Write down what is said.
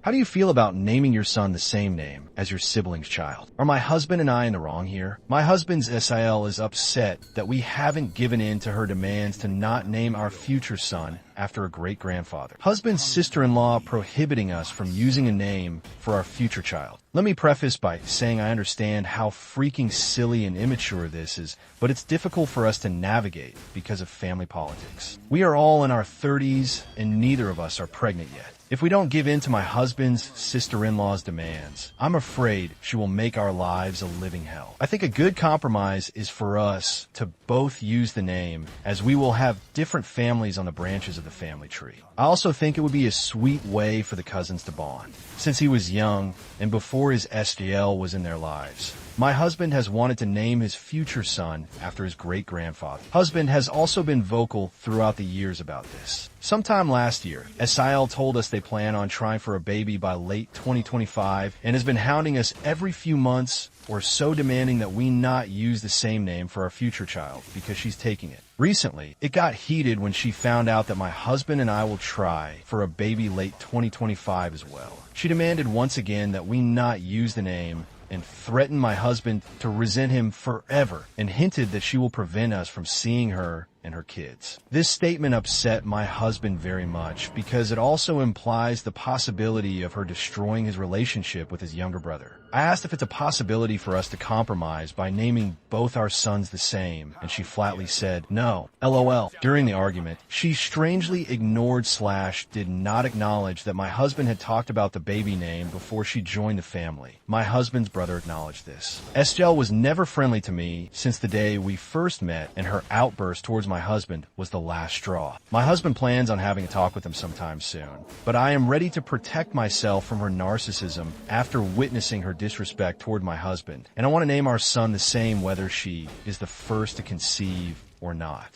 How do you feel about naming your son the same name as your sibling's child? Are my husband and I in the wrong here? My husband's SIL is upset that we haven't given in to her demands to not name our future son after a great-grandfather. Husband's sister-in-law prohibiting us from using a name for our future child. Let me preface by saying I understand how freaking silly and immature this is, but it's difficult for us to navigate because of family politics. We are all in our 30s, and neither of us are pregnant yet. If we don't give in to my husband's sister-in-law's demands, I'm afraid she will make our lives a living hell. I think a good compromise is for us to both use the name, as we will have different families on the branches of the family tree. I also think it would be a sweet way for the cousins to bond. Since he was young and before his SGL was in their lives, my husband has wanted to name his future son after his great-grandfather. Husband has also been vocal throughout the years about this. Sometime last year, SIL told us they plan on trying for a baby by late 2025 and has been hounding us every few months or so, demanding that we not use the same name for our future child because she's taking it. Recently, it got heated when she found out that my husband and I will try for a baby late 2025 as well. She demanded once again that we not use the name and threatened my husband to resent him forever and hinted that she will prevent us from seeing her and her kids. This statement upset my husband very much because it also implies the possibility of her destroying his relationship with his younger brother. I asked if it's a possibility for us to compromise by naming both our sons the same, and she flatly said, no, LOL. During the argument, she strangely ignored / did not acknowledge that my husband had talked about the baby name before she joined the family. My husband's brother acknowledged this. SGL was never friendly to me since the day we first met, and her outburst towards my husband was the last straw. My husband plans on having a talk with him sometime soon, but I am ready to protect myself from her narcissism after witnessing her disrespect toward my husband, and I want to name our son the same whether she is the first to conceive or not.